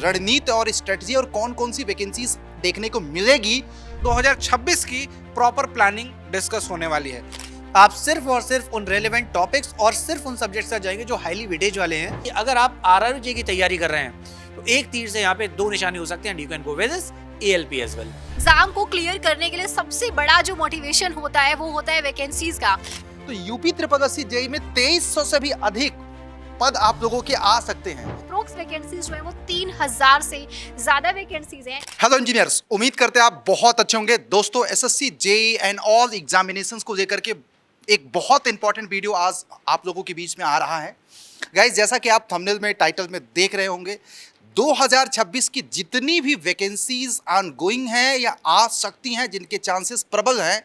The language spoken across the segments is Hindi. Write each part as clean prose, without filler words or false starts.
रणनीति और स्ट्रेटजी और कौन कौन सी वैकेंसीज देखने को मिलेगी 2026 की प्रॉपर प्लानिंग डिस्कस होने वाली है। आप सिर्फ और सिर्फ उन रेलेवेंट टॉपिक्स और सिर्फ उन सब्जेक्ट्स तक जाएंगे जो हाईली वेटेज वाले हैं। कि अगर आप आरआरबी की तैयारी कर रहे हैं तो एक तीर से यहाँ पे दो निशाने हो सकते हैं। You can go with this ALP as well. Exam को क्लियर करने के लिए सबसे बड़ा जो मोटिवेशन होता है वो होता है वैकेंसीज का। तो यूपी 380 जेई में 2300 से भी अधिक पद आप लोगों के आ सकते हैं। अप्रोक्स वैकेंसीज जो है वो 3000 से ज्यादा वैकेंसीज हैं। हेलो इंजीनियर्स, उम्मीद करते हैं आप बहुत अच्छे होंगे। दोस्तों, SSC JE and all examinations को लेकर के एक बहुत इंपॉर्टेंट वीडियो आज आप लोगों के बीच में आ रहा है। गाइस, जैसा कि आप थंबनेल में टाइटल में देख रहे होंगे, 2026 की जितनी भी वैकेंसीज ऑनगोइंग हैं या आ सकती हैं, जिनके चांसेस प्रबल हैं,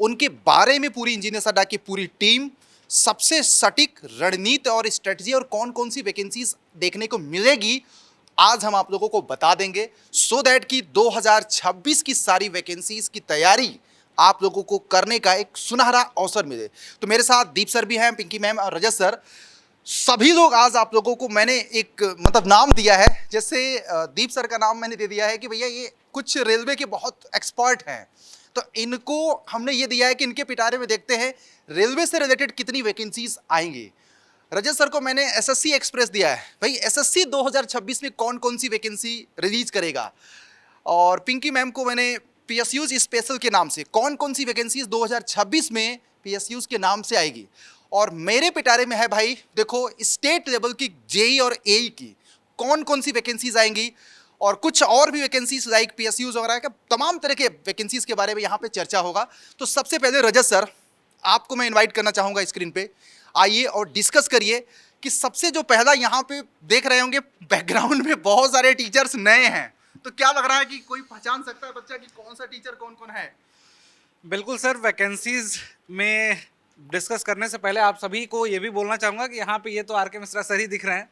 उनके बारे में पूरी इंजीनियर्स अड्डा की पूरी टीम सबसे सटीक रणनीति और स्ट्रेटजी और कौन कौन सी वैकेंसीज देखने को मिलेगी आज हम आप लोगों को बता देंगे, सो दैट कि 2026 की सारी वैकेंसीज की तैयारी आप लोगों को करने का एक सुनहरा अवसर मिले। तो मेरे साथ दीप सर भी हैं, पिंकी मैम और रजत सर। सभी लोग आज आप लोगों को मैंने एक नाम दिया है। जैसे दीप सर का नाम मैंने दे दिया है कि भैया ये कुछ रेलवे के बहुत एक्सपर्ट हैं, तो इनको हमने ये दिया है कि इनके पिटारे में देखते हैं रेलवे से रिलेटेड कितनी वैकेंसीज आएंगी। रजत सर को मैंने एसएससी एक्सप्रेस दिया है, भाई एसएससी 2026 में कौन कौन सी वैकेंसी रिलीज करेगा। और पिंकी मैम को मैंने पीएसयूज स्पेशल के नाम से कौन कौन सी वैकेंसीज 2026 में पीएसयूज के नाम से आएगी। और मेरे पिटारे में है भाई, देखो स्टेट लेवल की जेई और एई की कौन कौन सी वैकेंसीज आएंगी, और कुछ और भी वैकेंसीज लाइक पीएसयूज वगैरह का तमाम तरह के वैकेंसीज के बारे में यहाँ पे चर्चा होगा। तो सबसे पहले रजत सर, आपको मैं इनवाइट करना चाहूँगा स्क्रीन पे आइए और डिस्कस करिए कि सबसे जो पहला यहाँ पे देख रहे होंगे बैकग्राउंड में बहुत सारे टीचर्स नए हैं, तो क्या लग रहा है कि कोई पहचान सकता है बच्चा कि कौन सा टीचर कौन कौन है? बिल्कुल सर, वैकेंसीज में डिस्कस करने से पहले आप सभी को ये भी बोलना चाहूँगा कि यहाँ पे ये तो आर.के. मिश्रा सर ही दिख रहे हैं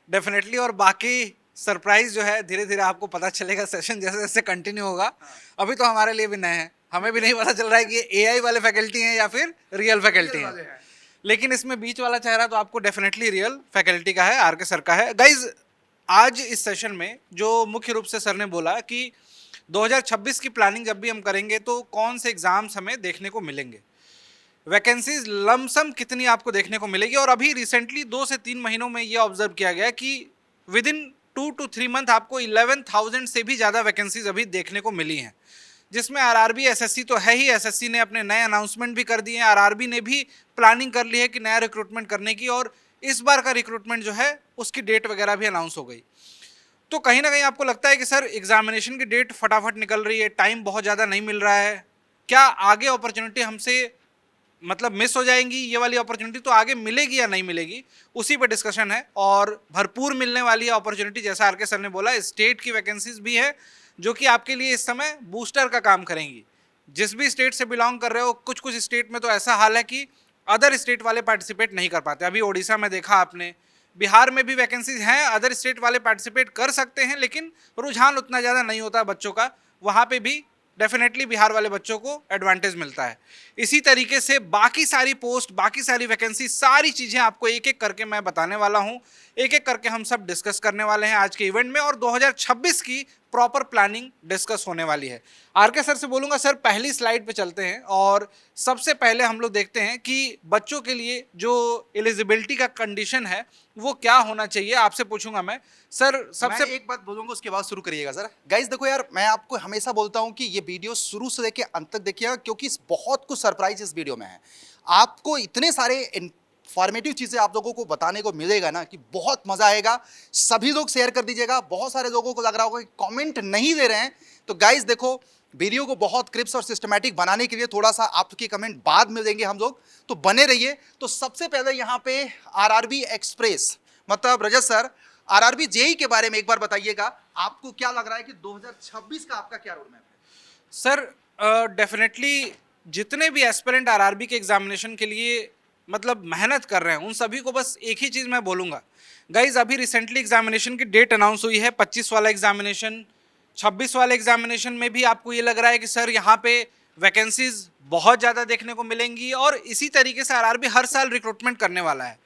डेफिनेटली, और बाकी सरप्राइज जो है धीरे धीरे आपको पता चलेगा सेशन जैसे जैसे कंटिन्यू होगा। अभी तो हमारे लिए भी नए हैं, हमें भी नहीं पता चल रहा है कि ये AI वाले फैकल्टी हैं या फिर रियल फैकल्टी हैं, लेकिन इसमें बीच वाला चेहरा तो आपको डेफिनेटली रियल फैकल्टी का है, आर.के. सर का है। गाइज, आज इस सेशन में जो मुख्य रूप से सर ने बोला कि 2026 की प्लानिंग जब भी हम करेंगे तो कौन से एग्जाम्स हमें देखने को मिलेंगे, वैकेंसीज लमसम कितनी आपको देखने को मिलेगी। और अभी रिसेंटली 2 से 3 महीनों में ये ऑब्जर्व किया गया कि विद इन 2 to 3 मंथ आपको 11,000 से भी ज़्यादा वैकेंसीज अभी देखने को मिली हैं, जिसमें आरआरबी एसएससी तो है ही। एसएससी ने अपने नए अनाउंसमेंट भी कर दिए हैं, आरआरबी ने भी प्लानिंग कर ली है कि नया रिक्रूटमेंट करने की, और इस बार का रिक्रूटमेंट जो है उसकी डेट वगैरह भी अनाउंस हो गई। तो कहीं ना कहीं आपको लगता है कि सर एग्जामिनेशन की डेट फटाफट निकल रही है, टाइम बहुत ज़्यादा नहीं मिल रहा है, क्या आगे अपॉर्चुनिटी हमसे मिस हो जाएंगी? ये वाली अपॉर्चुनिटी तो आगे मिलेगी या नहीं मिलेगी, उसी पे डिस्कशन है। और भरपूर मिलने वाली है अपॉर्चुनिटी, जैसा आर.के. सर ने बोला, स्टेट की वैकेंसीज भी है जो कि आपके लिए इस समय बूस्टर का काम करेंगी। जिस भी स्टेट से बिलोंग कर रहे हो, कुछ कुछ स्टेट में तो ऐसा हाल है कि अदर स्टेट वाले पार्टिसिपेट नहीं कर पाते। अभी ओडिशा में देखा आपने, बिहार में भी वैकेंसीज हैं, अदर स्टेट वाले पार्टिसिपेट कर सकते हैं, लेकिन रुझान उतना ज़्यादा नहीं होता बच्चों का, वहाँ पे भी डेफिनेटली बिहार वाले बच्चों को एडवांटेज मिलता है। इसी तरीके से बाकी सारी पोस्ट, बाकी सारी वैकेंसी, सारी चीज़ें आपको एक एक करके मैं बताने वाला हूँ, एक एक करके हम सब डिस्कस करने वाले हैं आज के इवेंट में, और 2026 की प्रॉपर प्लानिंग डिस्कस होने वाली है। आर.के. सर से बोलूँगा, सर पहली स्लाइड पे चलते हैं और सबसे पहले हम लोग देखते हैं कि बच्चों के लिए जो एलिजिबिलिटी का कंडीशन है वो क्या होना चाहिए। आपसे पूछूंगा मैं सर, सबसे मैं एक बात बोलूंगा, उसके बाद शुरू करिएगा सर। गाइस देखो यार, मैं आपको हमेशा बोलता हूं कि ये वीडियो शुरू से लेके अंत तक देखिएगा, क्योंकि बहुत कुछ सरप्राइज इस वीडियो में है। आपको इतने सारे इंफॉर्मेटिव चीज़ें आप लोगों को बताने को मिलेगा ना कि बहुत मज़ा आएगा। सभी लोग शेयर कर दीजिएगा। बहुत सारे लोगों को लग रहा होगा कि कमेंट नहीं दे रहे हैं, तो गाइस देखो, वीडियो को बहुत क्रिप्स और सिस्टमैटिक बनाने के लिए थोड़ा सा आपके कमेंट बाद में देंगे हम लोग, तो बने रहिए। तो सबसे पहले यहाँ पे आरआरबी एक्सप्रेस, रजत सर, आरआरबी जेई के बारे में एक बार बताइएगा, आपको क्या लग रहा है कि 2026 का आपका क्या रोड मैप है? सर डेफिनेटली जितने भी एस्पिरेंट आरआरबी के एग्जामिनेशन के लिए मेहनत कर रहे हैं, उन सभी को बस एक ही चीज़ मैं बोलूँगा। गाइज, अभी रिसेंटली एग्जामिनेशन की डेट अनाउंस हुई है, 25 वाला एग्जामिनेशन, 26 वाले एग्जामिनेशन में भी आपको ये लग रहा है कि सर यहाँ पे वैकेंसीज बहुत ज़्यादा देखने को मिलेंगी, और इसी तरीके से आरआरबी हर साल रिक्रूटमेंट करने वाला है।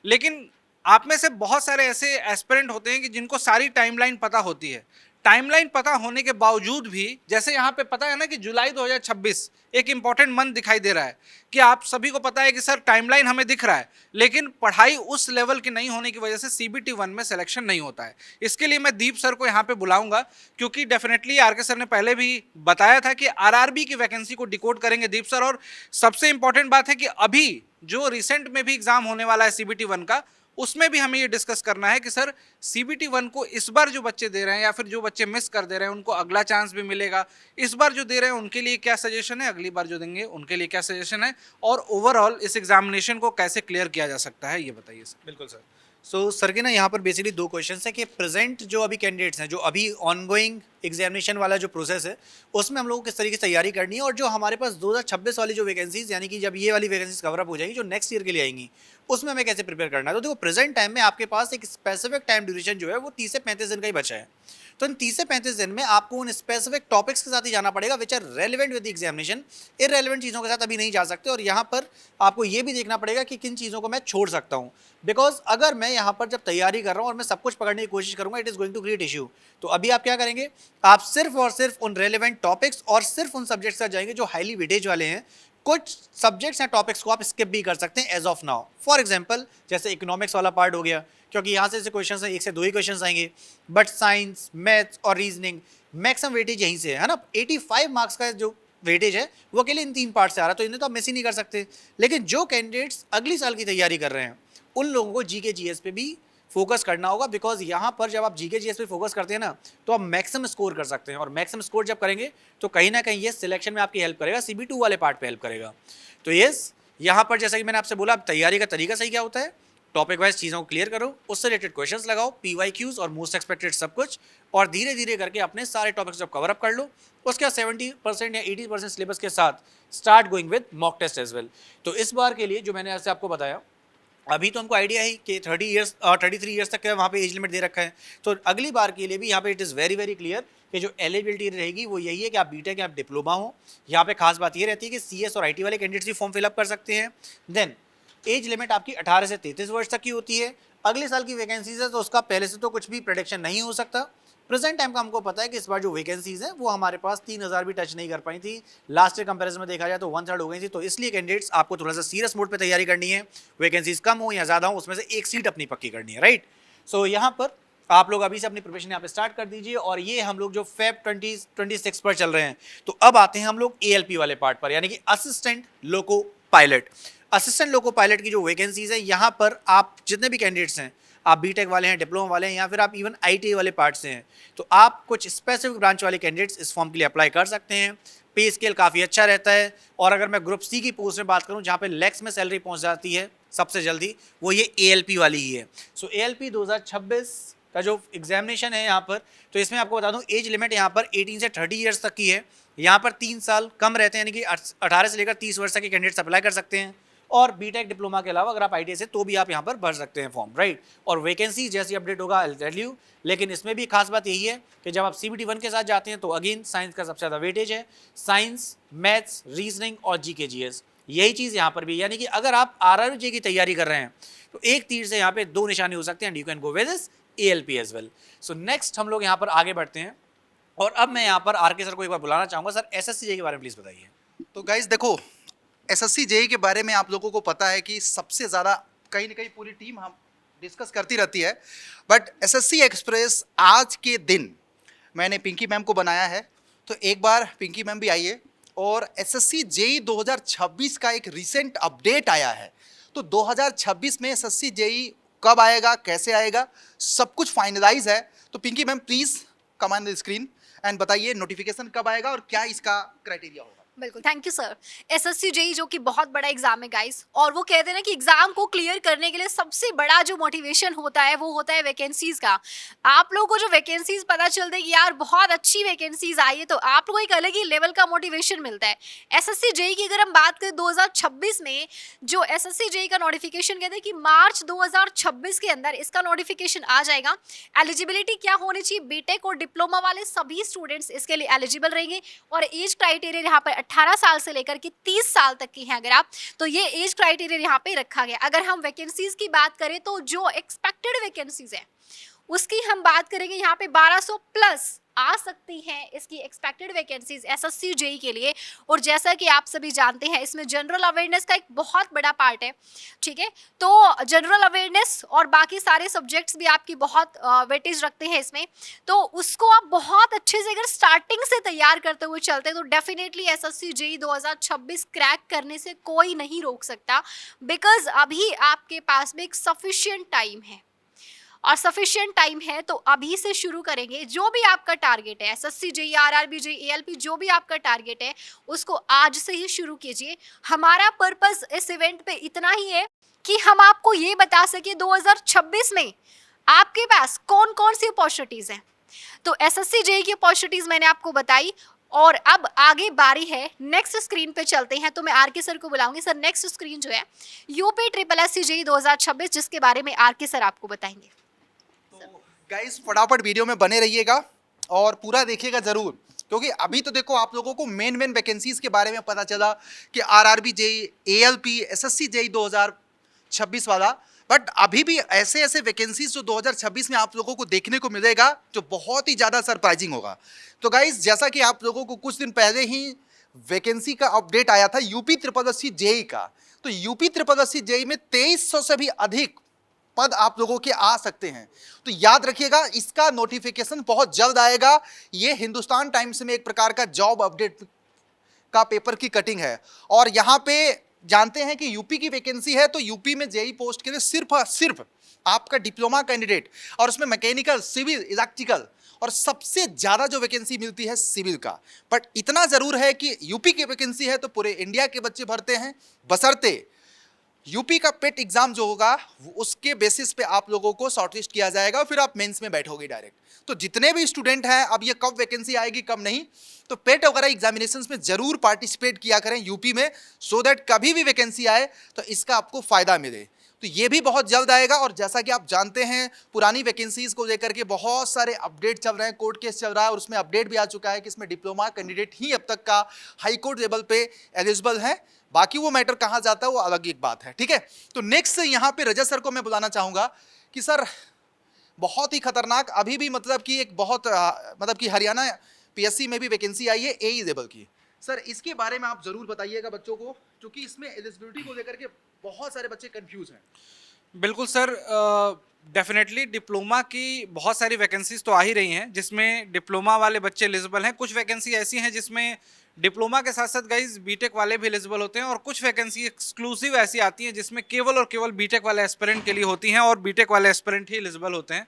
लेकिन आप में से बहुत सारे ऐसे एस्पिरेंट होते हैं कि जिनको सारी टाइमलाइन पता होती है। टाइमलाइन पता होने के बावजूद भी, जैसे यहाँ पे पता है ना कि जुलाई 2026 एक इंपॉर्टेंट मंथ दिखाई दे रहा है, कि आप सभी को पता है कि सर टाइमलाइन हमें दिख रहा है, लेकिन पढ़ाई उस लेवल की नहीं होने की वजह से CBT 1 में सिलेक्शन नहीं होता है। इसके लिए मैं दीप सर को यहाँ पे बुलाऊंगा, क्योंकि डेफिनेटली RK सर ने पहले भी बताया था कि RRB की वैकेंसी को डिकोड करेंगे दीप सर। और सबसे इंपॉर्टेंट बात है कि अभी जो रिसेंट में भी एग्जाम होने वाला है CBT 1 का, उसमें भी हमें ये डिस्कस करना है कि सर CBT 1 को इस बार जो बच्चे दे रहे हैं या फिर जो बच्चे मिस कर दे रहे हैं उनको अगला चांस भी मिलेगा। इस बार जो दे रहे हैं उनके लिए क्या सजेशन है, अगली बार जो देंगे उनके लिए क्या सजेशन है, और ओवरऑल इस एग्जामिनेशन को कैसे क्लियर किया जा सकता है, ये बताइए सर। बिल्कुल सर। सो सर के ना यहाँ पर बेसिकली दो क्वेश्चन है कि प्रेजेंट जो अभी कैंडिडेट्स हैं, जो अभी ऑनगोइंग एग्जामिनेशन वाला जो प्रोसेस है, उसमें हम लोगों को किस तरीके से तैयारी करनी है, और जो हमारे पास 2026 वाली जो वैकेंसीज, यानी कि जब ये वाली वैकेंसीज कवर अप हो जाएगी जो नेक्स्ट ईयर के लिए आएंगी, उसमें हमें कैसे प्रिपेयर करना है। तो देखो, प्रेजेंट टाइम में आपके पास एक स्पेसिफिक टाइम ड्यूरेशन जो है वो 30 से 35 दिन का ही बचा है। तो इन 30 से 35 दिन में आपको उन स्पेसिफिक टॉपिक्स के साथ ही जाना पड़ेगा which are relevant with the examination. Irrelevant चीज़ों के साथ अभी नहीं जा सकते, और यहाँ पर आपको ये भी देखना पड़ेगा कि किन चीज़ों को मैं छोड़ सकता हूँ, बिकॉज अगर मैं यहाँ पर जब तैयारी कर रहा हूँ और मैं सब कुछ पकड़ने की कोशिश करूँगा, it is going to create issue. तो अभी आप क्या करेंगे, आप सिर्फ और सिर्फ उन रेलिवेंट टॉपिक्स और सिर्फ उन सब्जेक्ट्स का जाएंगे जो हाईली वेटेज वाले हैं। कुछ सब्जेक्ट्स या टॉपिक्स को आप स्किप भी कर सकते हैं as of now. For example, जैसे इकोनॉमिक्स वाला पार्ट हो गया, क्योंकि यहाँ से क्वेश्चन हैं, 1 से 2 ही क्वेश्चन आएंगे, बट साइंस, मैथ्स और रीजनिंग मैक्सिमम वेटेज यहीं से है ना। 85 मार्क्स का जो वेटेज है वो अकेले इन 3 पार्ट से आ रहा है, तो इन्हें तो आप मिस ही नहीं कर सकते। लेकिन जो कैंडिडेट्स अगली साल की तैयारी कर रहे हैं, उन लोगों को GK GS पे भी फोकस करना होगा, बिकॉज यहाँ पर जब आप GK GS पे फोकस करते हैं ना, तो आप मैक्सिमम स्कोर कर सकते हैं, और मैक्सिमम स्कोर जब करेंगे तो कहीं ना कहीं ये सिलेक्शन में आपकी हेल्प करेगा, CB2 वाले पार्ट पे हेल्प करेगा। तो यस, यहाँ पर जैसा कि मैंने आपसे बोला, तैयारी का तरीका सही क्या होता है, टॉपिक वाइज चीज़ों को क्लियर करो, उससे रिलेटेड क्वेश्चंस लगाओ, PYQs और मोस्ट एक्सपेक्टेड सब कुछ, और धीरे धीरे करके अपने सारे टॉपिक्स जब कवर अप कर लो, उसके बाद 70% या 80% सिलेबस के साथ start going with mock test as well. तो इस बार के लिए जो मैंने ऐसे आपको बताया, अभी तो हमको आइडिया है कि 33 ईयर्स तक वहाँ पे एज लिमिट दे रखा है, तो अगली बार के लिए भी यहाँ पे it is very very clear कि जो एलिजिबिलिटी रहेगी वो यही है कि आप बीटेक या आप डिप्लोमा हो। यहाँ पे खास बात ये रहती है कि CS और IT वाले कैंडिडेट्स भी फॉर्म फिलअप कर सकते हैं। देन एज लिमिट आपकी 18 से 33 वर्ष तक की होती है। अगले साल की वैकेंसीज है तो उसका पहले से तो कुछ भी प्रेडिक्शन नहीं हो सकता। प्रेजेंट टाइम का हमको पता है कि इस बार जो वैकेंसीज हैं वो हमारे पास 3000 भी टच नहीं कर पाई थी। लास्ट ईयर कंपैरिजन में देखा जाए तो 1/3 हो गई थी। तो इसलिए कैंडिडेट्स आपको थोड़ा सा सीरियस मोड पे तैयारी करनी है। वैकेंसीज कम हो या ज़्यादा हो, उसमें से एक सीट अपनी पक्की करनी है, राइट। सो यहाँ पर आप लोग अभी से अपनी प्रिपरेशन यहाँ पे स्टार्ट कर दीजिए। और ये हम लोग जो फेब 2026 पर चल रहे हैं, तो अब आते हैं हम लोग ALP वाले पार्ट पर, यानी कि assistant loco pilot. Assistant loco pilot की जो वैकेंसीज है, यहाँ पर आप जितने भी कैंडिडेट्स हैं, आप बीटेक वाले हैं, डिप्लोमा वाले हैं, या फिर आप इवन ITA वाले पार्ट से हैं, तो आप कुछ स्पेसिफिक ब्रांच वाले कैंडिडेट्स इस फॉर्म के लिए अप्लाई कर सकते हैं। पे स्केल काफ़ी अच्छा रहता है। और अगर मैं ग्रुप C की पोस्ट में बात करूं, जहां पे लैक्स में सैलरी पहुंच जाती है सबसे जल्दी, वो ये ALP वाली ही है। सो ALP 2026 का जो एग्जामिनेशन है यहाँ पर, तो इसमें आपको बता दूं एज लिमिट यहाँ पर 18 से 30 ईयर्स तक की है। यहाँ पर 3 साल कम रहते हैं, यानी कि 18 से लेकर 30 वर्ष तक के कैंडिडेट्स अप्लाई कर सकते हैं। और बीटेक डिप्लोमा के अलावा अगर आप ITA से, तो भी आप यहाँ पर भर सकते हैं फॉर्म, राइट। और वैकेंसी जैसी अपडेट होगा आई विल टेल यू। लेकिन इसमें भी खास बात यही है कि जब आप CBT 1 के साथ जाते हैं, तो अगेन साइंस का सबसे ज़्यादा वेटेज है। साइंस, मैथ्स, रीजनिंग और GK GS, यही चीज़ यहाँ पर भी। यानी कि अगर आप RRJ की तैयारी कर रहे हैं, तो एक तीर से यहाँ पे 2 निशाने हो सकते हैं, and you can go with this ALP as well. So next हम लोग यहाँ पर आगे बढ़ते हैं। और अब मैं यहाँ पर RK सर को एक बार बुलाना चाहूँगा। सर, SSCJ के बारे में प्लीज़ बताइए। तो गाइज देखो, SSC JEE के बारे में आप लोगों को पता है कि सबसे ज़्यादा कहीं ना कहीं पूरी टीम हम डिस्कस करती रहती है। बट SSC एक्सप्रेस आज के दिन मैंने पिंकी मैम को बनाया है, तो एक बार पिंकी मैम भी आइए। और SSC JEE 2026 का एक रिसेंट अपडेट आया है। तो 2026 में SSC JEE कब आएगा, कैसे आएगा, सब कुछ फाइनलाइज है। तो Pinky ma'am please come on the screen and बताइए नोटिफिकेशन कब आएगा और क्या इसका क्राइटेरिया होगा। बिल्कुल, thank you sir. SSC JEE जो कि बहुत बड़ा एग्जाम है गाइस, और वो कहते हैं ना कि एग्जाम को क्लियर करने के लिए सबसे बड़ा जो मोटिवेशन होता है वो होता है वैकेंसीज का। आप लोगों को जो वैकेंसीज पता चलते हैं कि यार बहुत अच्छी वैकेंसीज आई है, तो आप लोगों को एक अलग ही लेवल का मोटिवेशन मिलता है। SSC JEE की अगर हम बात करें 2026 में, जो SSC JEE का नोटिफिकेशन कहते हैं कि मार्च 2026 के अंदर इसका नोटिफिकेशन आ जाएगा। एलिजिबिलिटी क्या होनी चाहिए, बीटेक और डिप्लोमा वाले सभी स्टूडेंट्स इसके लिए एलिजिबल रहेंगे। और एज क्राइटेरिया यहाँ पर 18 साल से लेकर के 30 साल तक की हैं अगर आप, तो ये एज क्राइटेरिया यहाँ पे रखा गया। अगर हम वैकेंसीज की बात करें तो जो एक्सपेक्टेड वैकेंसीज है उसकी हम बात करेंगे, यहाँ पे 1200 प्लस आ सकती हैं इसकी एक्सपेक्टेड वैकेंसीज एसएससी जेई के लिए। और जैसा कि आप सभी जानते हैं इसमें जनरल अवेयरनेस का एक बहुत बड़ा पार्ट है, ठीक है। तो जनरल अवेयरनेस और बाकी सारे सब्जेक्ट्स भी आपकी बहुत वेटेज रखते हैं इसमें, तो उसको आप बहुत अच्छे से अगर स्टार्टिंग से तैयार करते हुए चलते हैं तो डेफिनेटली एसएससी जेई 2026 क्रैक करने से कोई नहीं रोक सकता, बिकॉज अभी आपके पास में एक सफिशिएंट टाइम है। और सफिशिएंट टाइम है तो अभी से शुरू करेंगे। जो भी आपका टारगेट है, SSC JE, RRB JE, ALP, जो भी आपका टारगेट है उसको आज से ही शुरू कीजिए। हमारा पर्पस इस इवेंट पे इतना ही है कि हम आपको ये बता सके 2026 में आपके पास कौन कौन सी अपॉर्चुनिटीज हैं। तो एसएससी जेई की अपॉर्चुनिटीज मैंने आपको बताई, और अब आगे बारी है नेक्स्ट स्क्रीन पे चलते हैं। तो मैं आर के सर को बुलाऊंगी। सर नेक्स्ट स्क्रीन जो है UP triple S C JE 2026, जिसके बारे में आर के सर आपको बताएंगे। गाइस फटाफट वीडियो में बने रहिएगा और पूरा देखिएगा जरूर, क्योंकि अभी तो देखो आप लोगों को मेन वैकेंसीज के बारे में पता चला कि RRB JEE, ALP, SSC JE 2026 वाला, बट अभी भी ऐसे ऐसे वैकेंसीज जो 2026 में आप लोगों को देखने को मिलेगा जो बहुत ही ज़्यादा सरप्राइजिंग होगा। तो गाइस जैसा कि आप लोगों को कुछ दिन पहले ही वैकेंसी का अपडेट आया था UP triple S C JE का, तो UP triple S C JE में 2300 से भी अधिक पद आप लोगों के आ सकते हैं। तो याद रखिएगा इसका नोटिफिकेशन बहुत जल्द आएगा। ये हिंदुस्तान टाइम्स में एक प्रकार का जॉब अपडेट का पेपर की कटिंग है, और यहाँ पे जानते हैं कि यूपी की वैकेंसी है, तो यूपी में जेई पोस्ट के लिए सिर्फ आपका डिप्लोमा कैंडिडेट, और उसमें मैकेनिकल, सिविल, इलेक्ट्रिकल, और सबसे ज़्यादा जो वैकेंसी मिलती है सिविल का। बट इतना ज़रूर है कि यूपी की वैकेंसी है तो पूरे इंडिया के बच्चे भरते हैं, बशर्ते यूपी का पेट एग्जाम जो होगा उसके बेसिस पे आप लोगों को शॉर्टलिस्ट किया जाएगा, फिर आप मेंस में बैठोगे डायरेक्ट। तो जितने भी स्टूडेंट हैं, अब ये कब वैकेंसी आएगी कब नहीं, तो पेट वगैरह एग्जामिनेशंस में जरूर पार्टिसिपेट किया करें यूपी में, सो दैट कभी भी वैकेंसी आए तो इसका आपको फायदा मिले। तो ये भी बहुत जल्द आएगा। और जैसा कि आप जानते हैं पुरानी वैकेंसीज को लेकर के बहुत सारे अपडेट चल रहे हैं, कोर्ट केस चल रहा है, और उसमें अपडेट भी आ चुका है कि इसमें डिप्लोमा कैंडिडेट ही अब तक का हाई कोर्ट लेवल पे एलिजिबल है। बाकी वो मैटर कहाँ जाता है वो अलग एक बात है, ठीक है। तो नेक्स्ट यहाँ पे रजत सर को मैं बुलाना चाहूँगा कि सर बहुत ही खतरनाक अभी भी मतलब कि एक बहुत मतलब कि हरियाणा पीएससी में भी वैकेंसी आई है एई लेवल की। सर इसके बारे में आप जरूर बताइएगा बच्चों को, क्योंकि इसमें एलिजिबिलिटी को लेकर के बहुत सारे बच्चे कंफ्यूज हैं। बिल्कुल सर, डेफिनेटली डिप्लोमा की बहुत सारी वैकेंसीज तो आ ही रही हैं जिसमें डिप्लोमा वाले बच्चे एलिजिबल हैं। कुछ वैकेंसी ऐसी हैं जिसमें डिप्लोमा के साथ साथ गाइज बीटेक वाले भी एलिजिबल होते हैं, और कुछ वैकेंसी एक्सक्लूसिव ऐसी आती हैं जिसमें केवल और केवल बीटेक वाले एस्पिरेंट के लिए होती हैं, और बीटेक वाले एस्पिरेंट ही एलिजिबल होते हैं।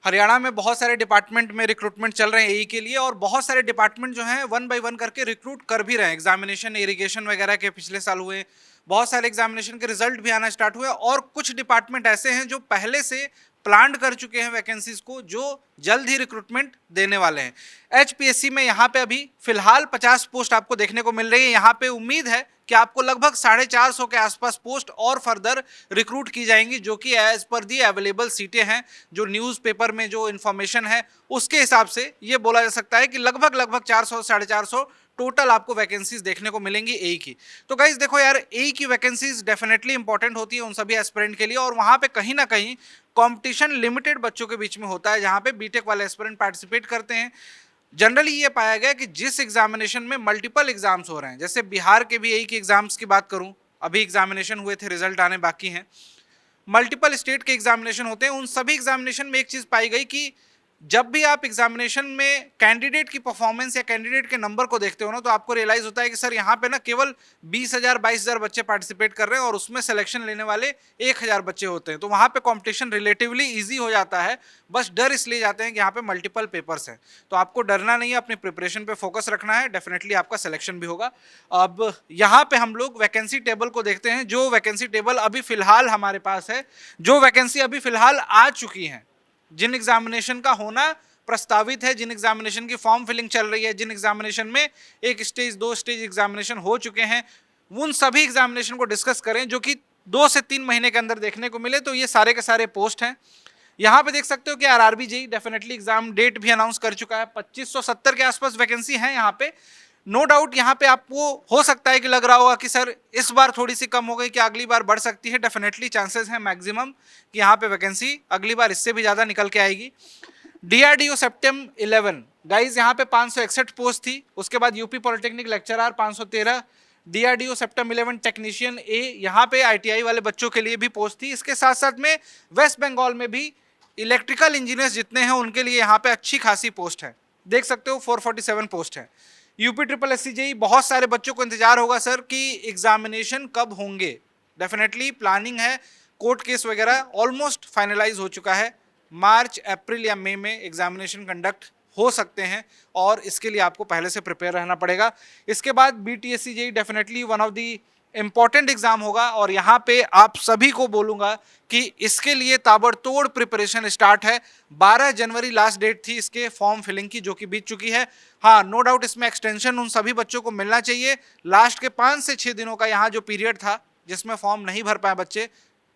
हरियाणा में बहुत सारे डिपार्टमेंट में रिक्रूटमेंट चल रहे हैं एई के लिए, और बहुत सारे डिपार्टमेंट जो हैं 1 बाय 1 करके रिक्रूट कर भी रहे हैं। एग्जामिनेशन इरिगेशन वगैरह के पिछले साल हुए, बहुत सारे एग्जामिनेशन के रिजल्ट भी आना स्टार्ट हुए, और कुछ डिपार्टमेंट ऐसे हैं जो पहले से प्लान कर चुके हैं वैकेंसीज को, जो जल्द ही रिक्रूटमेंट देने वाले हैं। एचपीएससी में यहाँ पे अभी फिलहाल 50 पोस्ट आपको देखने को मिल रही है। यहाँ पे उम्मीद है कि आपको लगभग 450 के आसपास पोस्ट और फर्दर रिक्रूट की जाएंगी, जो कि एज पर दी अवेलेबल सीटें हैं, जो न्यूज़पेपर में जो इन्फॉर्मेशन है उसके हिसाब से ये बोला जा सकता है कि लगभग 400 450 टोटल आपको वैकेंसीज देखने को मिलेंगी एई की। तो गाइज देखो यार, एई की वैकेंसीज डेफिनेटली इंपॉर्टेंट होती है उन सभी एस्पिरेंट के लिए, और वहाँ पे कहीं ना कहीं कंपटीशन लिमिटेड बच्चों के बीच में होता है, जहाँ पे बीटेक वाले एस्पिरेंट पार्टिसिपेट करते हैं। जनरली ये पाया गया कि जिस एग्जामिनेशन में मल्टीपल एग्जाम्स हो रहे हैं, जैसे बिहार के भी एई के एग्जाम्स की बात करूँ, अभी एग्जामिनेशन हुए थे, रिजल्ट आने बाकी हैं, मल्टीपल स्टेट के एग्जामिनेशन होते हैं, उन सभी एग्जामिनेशन में एक चीज़ पाई गई कि जब भी आप एग्जामिनेशन में कैंडिडेट की परफॉर्मेंस या कैंडिडेट के नंबर को देखते हो ना, तो आपको रियलाइज होता है कि सर यहाँ पे ना केवल 20,000 22,000 बच्चे पार्टिसिपेट कर रहे हैं, और उसमें सिलेक्शन लेने वाले 1,000 बच्चे होते हैं। तो वहाँ पे कंपटीशन रिलेटिवली इजी हो जाता है, बस डर इसलिए जाते हैं कि यहाँ पे मल्टीपल पेपर्स हैं। तो आपको डरना नहीं है, अपनी प्रिपरेशन पे फोकस रखना है, डेफिनेटली आपका सिलेक्शन भी होगा। अब यहाँ पे हम लोग वैकेंसी टेबल को देखते हैं, जो वैकेंसी टेबल अभी फिलहाल हमारे पास है, जो वैकेंसी अभी फिलहाल आ चुकी हैं, जिन एग्जामिनेशन का होना प्रस्तावित है, जिन एग्जामिनेशन की फॉर्म फिलिंग चल रही है, जिन एग्जामिनेशन में 1 स्टेज 2 स्टेज एग्जामिनेशन हो चुके हैं, उन सभी एग्जामिनेशन को डिस्कस करें जो कि 2 से 3 महीने के अंदर देखने को मिले। तो ये सारे के सारे पोस्ट हैं। यहाँ पे देख सकते हो कि RRB JE definitely exam date भी अनाउंस कर चुका है, 2570 के आसपास वैकेंसी है यहाँ पे। नो डाउट यहाँ पे आपको हो सकता है कि लग रहा होगा कि सर इस बार थोड़ी सी कम हो गई, कि अगली बार बढ़ सकती है। डेफिनेटली चांसेस हैं मैक्सिमम कि यहाँ पे वैकेंसी अगली बार इससे भी ज़्यादा निकल के आएगी। DRDO सेप्टेम 11 गाइज यहाँ पे 561 पोस्ट थी। उसके बाद UP polytechnic lecturer 513, DRDO सेप्टेम 11 technician A, यहाँ पे ITI वाले बच्चों के लिए भी पोस्ट थी। इसके साथ साथ में वेस्ट बंगाल में भी इलेक्ट्रिकल इंजीनियर्स जितने हैं उनके लिए यहाँ पे अच्छी खासी पोस्ट है, देख सकते हो 447 पोस्ट है। यूपी SSC JEE बहुत सारे बच्चों को इंतजार होगा सर कि एग्जामिनेशन कब होंगे। डेफिनेटली प्लानिंग है, कोर्ट केस वगैरह ऑलमोस्ट फाइनलाइज हो चुका है। मार्च अप्रैल या मई में एग्जामिनेशन कंडक्ट हो सकते हैं और इसके लिए आपको पहले से प्रिपेयर रहना पड़ेगा। इसके बाद BTSC JEE definitely one of the important exam होगा और यहाँ पे आप सभी को बोलूँगा कि इसके लिए ताबड़तोड़ प्रिपरेशन स्टार्ट है। 12 जनवरी लास्ट डेट थी इसके फॉर्म फिलिंग की, जो कि बीत चुकी है। हाँ, नो डाउट इसमें एक्सटेंशन उन सभी बच्चों को मिलना चाहिए। लास्ट के 5 से 6 दिनों का यहाँ जो पीरियड था जिसमें फॉर्म नहीं भर पाए बच्चे,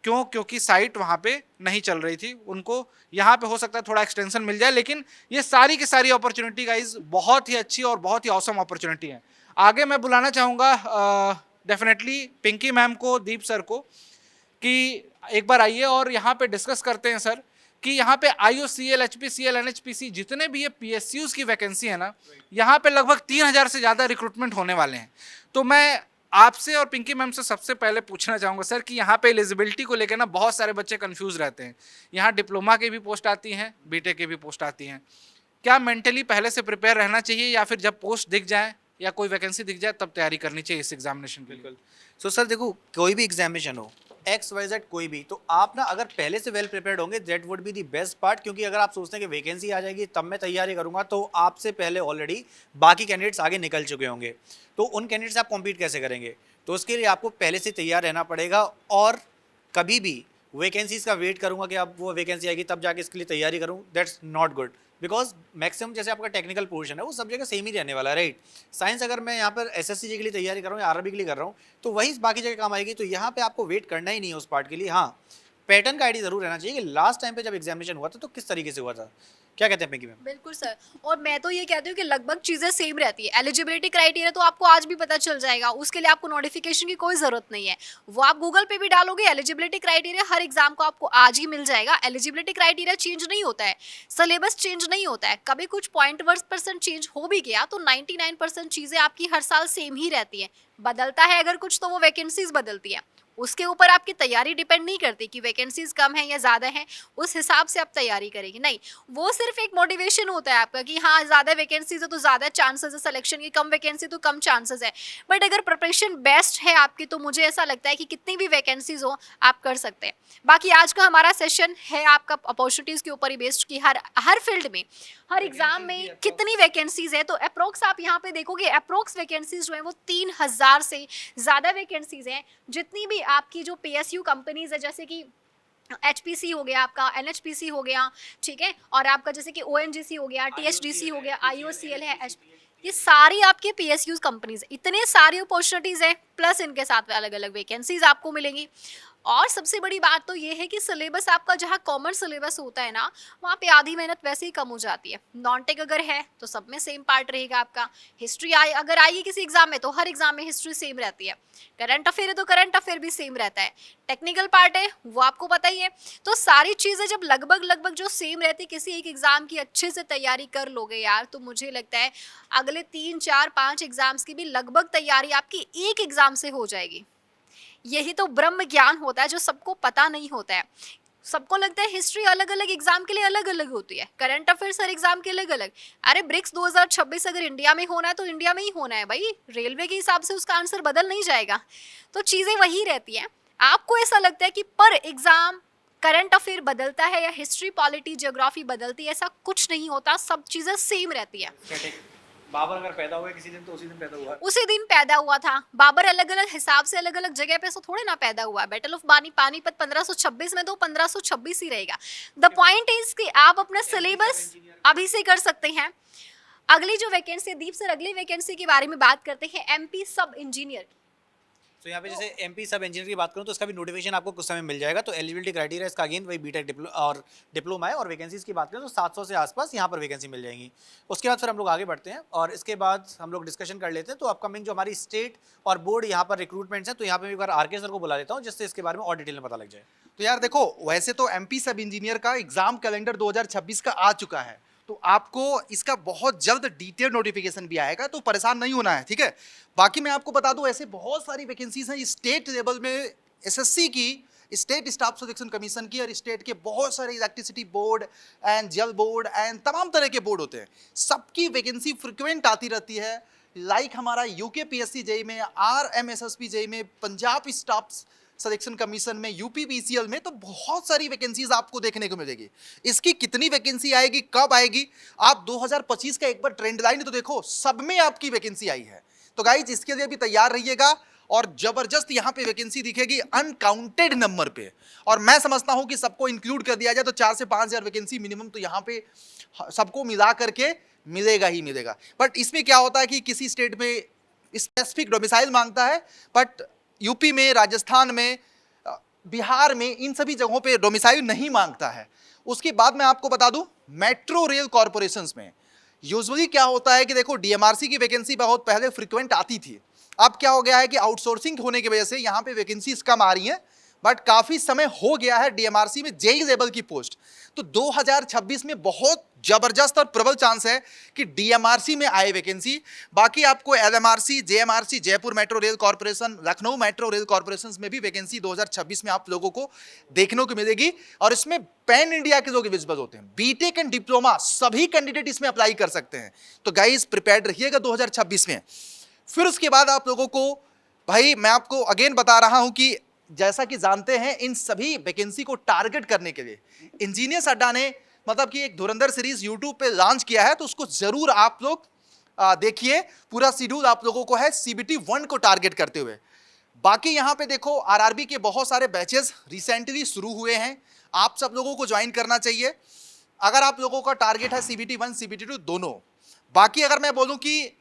क्योंकि साइट वहाँ पे नहीं चल रही थी, उनको यहाँ पे हो सकता है थोड़ा एक्सटेंशन मिल जाए। लेकिन ये सारी की सारी अपॉर्चुनिटी गाइज बहुत ही अच्छी और बहुत ही ऑसम अपॉर्चुनिटी है। आगे मैं बुलाना चाहूँगा डेफिनेटली पिंकी मैम को, दीप सर को, कि एक बार आइए और यहाँ पे डिस्कस करते हैं सर कि यहाँ पे IOCL, HPCL, NHPC जितने भी ये PSUs की वैकेंसी है ना, यहाँ पे लगभग 3000 से ज़्यादा रिक्रूटमेंट होने वाले हैं। तो मैं आपसे और पिंकी मैम से सबसे पहले पूछना चाहूँगा सर कि यहाँ पे एलिजिबिलिटी को लेकर ना बहुत सारे बच्चे कंफ्यूज रहते हैं। यहाँ डिप्लोमा के भी पोस्ट आती हैं, BTech के भी पोस्ट आती हैं। क्या मेंटली पहले से प्रिपेयर रहना चाहिए या फिर जब पोस्ट दिख जाए या कोई वैकेंसी दिख जाए तब तैयारी करनी चाहिए इस एग्जामिनेशन के लिए? सो सर देखो, कोई भी एग्जामिनेशन हो XYZ कोई भी, तो आप ना अगर पहले से वेल प्रिपेयर्ड होंगे that would be the best part. क्योंकि अगर आप सोचते हैं कि वैकेंसी आ जाएगी तब मैं तैयारी करूंगा, तो आपसे पहले ऑलरेडी बाकी कैंडिडेट्स आगे निकल चुके होंगे, तो उन कैंडिडेट से आप कॉम्पीट कैसे करेंगे? तो उसके लिए आपको पहले से तैयार रहना पड़ेगा। और कभी भी वैकेंसीज का वेट करूंगा कि अब वो वैकेंसी आएगी तब जाके इसके लिए तैयारी करूँ, that's not good. Because maximum जैसे आपका टेक्निकल पोर्शन है वो सब जगह सेम ही रहने वाला है, राइट। साइंस अगर मैं यहाँ पर SSC के लिए तैयारी कर रहा हूँ या RRB के लिए कर रहा हूँ तो वही बाकी जगह काम आएगी। तो यहाँ पे आपको वेट करना ही नहीं है उस पार्ट के लिए। हाँ, पैटर्न का आइडिया जरूर रहना चाहिए कि लास्ट टाइम पे जब एग्जामिनेशन हुआ था तो किस तरीके से हुआ था। क्या कहते हैं पिंकी मैम? बिल्कुल सर, और मैं तो ये कहती हूँ कि लगभग चीज़ें सेम रहती है। एलिजिबिलिटी क्राइटेरिया तो आपको आज भी पता चल जाएगा, उसके लिए आपको नोटिफिकेशन की कोई ज़रूरत नहीं है। वो आप गूगल पे भी डालोगे, एलिजिबिलिटी क्राइटेरिया हर एग्जाम को आपको आज ही मिल जाएगा। एलिजिबिलिटी क्राइटेरिया चेंज नहीं होता है, सिलेबस चेंज नहीं होता है। कभी कुछ 0.1% चेंज हो भी गया तो 99% चीज़ें आपकी हर साल सेम ही रहती है। बदलता है अगर कुछ तो वो वैकेंसीज बदलती है, उसके ऊपर आपकी तैयारी डिपेंड नहीं करती कि वैकेंसीज कम है या ज़्यादा है, उस हिसाब से आप तैयारी करेंगे। नहीं, वो सिर्फ एक मोटिवेशन होता है आपका कि हाँ ज़्यादा वैकेंसीज है तो ज़्यादा चांसेस है सिलेक्शन की, कम वैकेंसी तो कम चांसेस है। बट अगर प्रिपरेशन बेस्ट है आपकी तो मुझे ऐसा लगता है कि कितनी भी वैकेंसीज हो आप कर सकते हैं। बाकी आज का हमारा सेशन है आपका अपॉर्चुनिटीज़ के ऊपर ही बेस्ड कि हर फील्ड में, हर एग्जाम में कितनी वैकेंसीज है। तो अप्रोक्स आप यहाँ पे देखोगे, अप्रोक्स वैकेंसीज जो है वो 3000 से ज़्यादा वैकेंसीज हैं। जितनी भी आपकी जो PSU कंपनीज है, जैसे कि HPC हो गया, आपका NHPC हो गया, ठीक है, और आपका जैसे कि ONGC हो गया, THDC हो गया, IOCL है, ये सारी आपके PSU कंपनीज, इतने सारी अपॉर्चुनिटीज़ हैं, प्लस इनके साथ अलग अलग वैकेंसीज आपको मिलेंगी। और सबसे बड़ी बात तो ये है कि सिलेबस आपका जहाँ कॉमन सिलेबस होता है ना, वहाँ पे आधी मेहनत वैसे ही कम हो जाती है। नॉन टेक अगर है तो सब में सेम पार्ट रहेगा आपका। हिस्ट्री अगर आएगी किसी एग्जाम में तो हर एग्जाम में हिस्ट्री सेम रहती है। करंट अफेयर है तो करंट अफेयर भी सेम रहता है। टेक्निकल पार्ट है वो आपको पता ही है। तो सारी चीज़ें जब लगभग जो सेम रहती, किसी एक एग्जाम की अच्छे से तैयारी कर लोगे यार, तो मुझे लगता है अगले 3, 4, 5 एग्जाम्स की भी लगभग तैयारी आपकी एक एग्जाम से हो जाएगी। यही तो ब्रह्म ज्ञान होता है जो सबको पता नहीं होता है। सबको लगता है हिस्ट्री अलग अलग एग्जाम के लिए अलग अलग होती है, करंट अफेयर्स हर एग्जाम के अलग अलग। अरे ब्रिक्स 2026 अगर इंडिया में होना है तो इंडिया में ही होना है भाई, रेलवे के हिसाब से उसका आंसर बदल नहीं जाएगा। तो चीज़ें वही रहती हैं। आपको ऐसा लगता है कि पर एग्जाम करंट अफेयर बदलता है या हिस्ट्री, पॉलिटी, ज्योग्राफी बदलती है, ऐसा कुछ नहीं होता। सब चीज़ें सेम रहती है। बाबर अगर पैदा हुआ किसी दिन तो उसी दिन पैदा हुआ, उसी दिन पैदा हुआ था। बाबर अलग अलग हिसाब से अलग अलग जगह पे थोड़े ना पैदा हुआ। बैटल ऑफ पानीपत 1526 में तो 1526 ही रहेगा। द पॉइंट इज कि आप अपना सिलेबस अभी से कर सकते हैं। अगली जो वैकेंसी, दीप सर अगली वैकेंसी के बारे में बात करते हैं, MP सब इंजीनियर। तो यहाँ पे जैसे एमपी सब इंजीनियर की बात करूँ तो इसका भी नोटिफिकेशन आपको कुछ समय मिल जाएगा। तो एलिजिबिलिटी क्राइटेरिया इसका अगेन वही बीटेक और डिप्लोमा है। और वैकेंसीज की बात करें तो 700 से आसपास यहाँ पर वैकेंसी मिल जाएंगी। उसके बाद फिर हम लोग आगे बढ़ते हैं और इसके बाद हम लोग डिस्कशन कर लेते हैं। तो अपकमिंग जो हमारी स्टेट और बोर्ड यहाँ पर रिक्रूटमेंट्स हैं, तो यहाँ पे एक बार आरके सर को बुला लेता हूँ जिससे इसके बारे में और डिटेल में पता लग जाए। तो यार देखो, वैसे तो एमपी सब इंजीनियर का एग्जाम कैलेंडर 2026 का आ चुका है, तो आपको इसका बहुत जल्द डिटेल नोटिफिकेशन भी आएगा, तो परेशान नहीं होना है, ठीक है। बाकी मैं आपको बता दूं, ऐसे बहुत सारी वैकेंसीज हैं स्टेट लेवल में एसएससी की, स्टेट स्टाफ सिलेक्शन कमीशन की, और स्टेट के बहुत सारे इलेक्ट्रिसिटी बोर्ड एंड जल बोर्ड एंड तमाम तरह के बोर्ड होते हैं, सबकी वैकेंसी फ्रिक्वेंट आती रहती है। लाइक हमारा यूके पीएससी जेई में, आरएमएसएसपी जेई में, पंजाब स्टाफ सिलेक्शन कमीशन में, यूपी पीसीएल में, तो बहुत सारी वैकेंसीज आपको देखने को मिलेगी। इसकी कितनी वैकेंसी आएगी, कब आएगी, आप 2025 का एक बार ट्रेंड लाइन तो देखो, सब में आपकी वैकेंसी आई है। तो गाइज इसके लिए भी तैयार रहिएगा, और जबरदस्त यहाँ पे वैकेंसी दिखेगी अनकाउंटेड नंबर पे। और मैं समझता हूँ कि सबको इंक्लूड कर दिया जाए तो 4 से 5,000 वैकेंसी मिनिमम तो यहाँ पे सबको मिला करके मिलेगा ही मिलेगा। बट इसमें क्या होता है कि किसी स्टेट में स्पेसिफिक डोमिसाइल मांगता है, बट यूपी में, राजस्थान में, बिहार में, इन सभी जगहों पे डोमिसाइल नहीं मांगता है। उसके बाद मैं आपको बता दूं, मेट्रो रेल कॉरपोरेशंस में यूजुअली क्या होता है कि देखो, डीएमआरसी की वैकेंसी बहुत पहले फ्रीक्वेंट आती थी। अब क्या हो गया है कि आउटसोर्सिंग होने की वजह से यहाँ पे वैकेंसीज कम आ रही हैं, बट काफ़ी समय हो गया है डीएमआरसी में जेई लेवल की पोस्ट। तो 2026 में बहुत जबरदस्त और प्रबल चांस है कि डीएमआरसी में आए वैकेंसी। बाकी आपको LMRC, JMRC, Jaipur metro rail corporation, Lucknow metro rail corporation में भी वैकेंसी 2026 में आप लोगों को देखने को मिलेगी। और इसमें पैन इंडिया के लोग एलिजिबल होते हैं, बीटेक एंड डिप्लोमा सभी कैंडिडेट इसमें अप्लाई कर सकते हैं। तो गाइस प्रिपेयर्ड रहिएगा 2026 में। फिर उसके बाद आप लोगों को, भाई मैं आपको अगेन बता रहा हूं कि जैसा कि जानते हैं, इन सभी वैकेंसी को टारगेट करने के लिए इंजीनियर्स अड्डा ने मतलब कि एक धुरंधर सीरीज यूट्यूब पे लॉन्च किया है, तो उसको जरूर आप लोग देखिए। पूरा शेड्यूल आप लोगों को है सीबीटी 1 को टारगेट करते हुए। बाकी यहाँ पे देखो, आरआरबी के बहुत सारे बैचेस रिसेंटली शुरू हुए हैं, आप सब लोगों को ज्वाइन करना चाहिए अगर आप लोगों का टारगेट है सीबीटी 1 सीबीटी 2 दोनों। बाकी अगर मैं बोलूं कि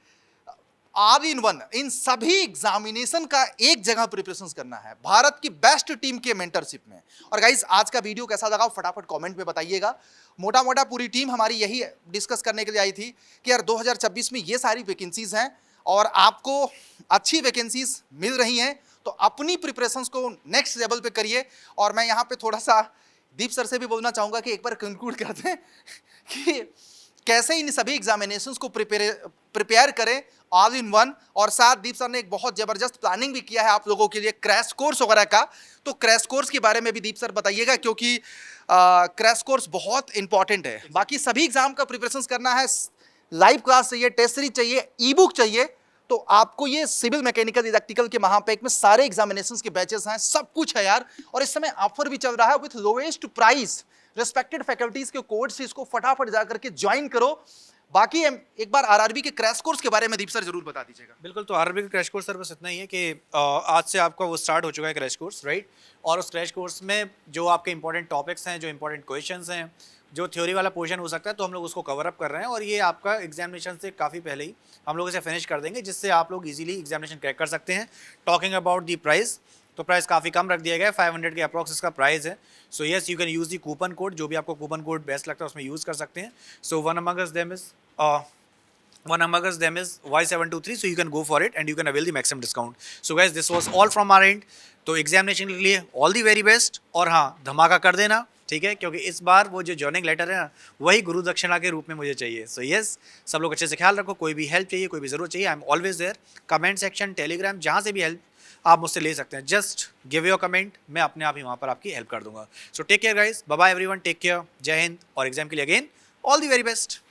ऑल इन वन, इन सभी एग्जामिनेशन का एक जगह प्रिपरेशन करना है भारत की बेस्ट टीम के मेंटरशिप में। और गाइज आज का वीडियो कैसा लगा फटाफट कमेंट में बताइएगा। मोटा मोटा पूरी टीम हमारी यही डिस्कस करने के लिए आई थी कि यार 2026 में ये सारी वैकेंसीज हैं और आपको अच्छी वैकेंसीज मिल रही हैं, तो अपनी प्रिपरेशंस को नेक्स्ट लेवल पे करिए। और मैं यहाँ पे थोड़ा सा दीप सर से भी बोलना चाहूँगा कि एक बार कंक्लूड करते हैं कि कैसे इन सभी एग्जामिनेशंस को प्रिपेयर करें ऑल इन वन। और साथ दीप सर ने एक बहुत जबरदस्त प्लानिंग भी किया है आप लोगों के लिए क्रैश कोर्स वगैरह का, तो क्रैश कोर्स के बारे में भी दीप सर बताइएगा, क्योंकि क्रैश कोर्स बहुत इंपॉर्टेंट है। बाकी सभी एग्जाम का प्रिपरेशन करना है, लाइव क्लास चाहिए, टेस्ट सीरीज चाहिए, ई बुक चाहिए, तो आपको ये सिविल मैकेनिकल इलेक्ट्रिकल के महापैक में सारे एग्जामिनेशंस के बैचेस हैं, सब कुछ है यार। और इस समय ऑफर भी चल रहा है with lowest price, respected faculties के कोड से इसको फटाफट जा करके ज्वाइन करो। बाकी एक बार आरआरबी के क्रैश कोर्स के बारे में दीप सर जरूर बता दीजिएगा। बिल्कुल, तो आरआरबी का क्रैश कोर्स सर बस इतना ही है कि आज से आपका वो स्टार्ट हो चुका है क्रैश कोर्स, राइट। और उस क्रैश कोर्स में जो आपके इंपॉर्टेंट टॉपिक्स हैं, जो इंपॉर्टेंट क्वेश्चंस हैं, जो थ्योरी वाला पोर्शन हो सकता है, तो हम लोग उसको कवर अप कर रहे हैं। और ये आपका एग्जामिनेशन से काफ़ी पहले ही हम लोग इसे फिनिश कर देंगे, जिससे आप लोग इजीली एग्जामिनेशन क्रैक कर सकते हैं। टॉकिंग अबाउट दी प्राइस, तो प्राइस काफ़ी कम रख दिया गया है, 500 के अप्रॉक्स इसका प्राइस है। So yes, you can use the coupon code, जो भी आपको कूपन कोड बेस्ट लगता है उसमें यूज़ कर सकते हैं। So one Among Us them is Y723, so you can go for it and you can avail the maximum discount. So guys, this was all from our end. तो एग्जामिनेशन के लिए ऑल दी वेरी बेस्ट। और हाँ, धमाका कर देना, ठीक है, क्योंकि इस बार वो जो जॉइनिंग लेटर है ना, वही गुरु दक्षिणा के रूप में मुझे चाहिए। सो यस, सब लोग अच्छे से ख्याल रखो। कोई भी हेल्प चाहिए, कोई भी ज़रूरत चाहिए, I am always there. Comment section, Telegram, जहाँ से भी हेल्प आप मुझसे ले सकते हैं, जस्ट गिव योर कमेंट, मैं अपने आप ही वहाँ पर आपकी हेल्प कर दूंगा। So take care guys, bye bye everyone, take care, जय हिंद। और एग्जाम के लिए again all the very best.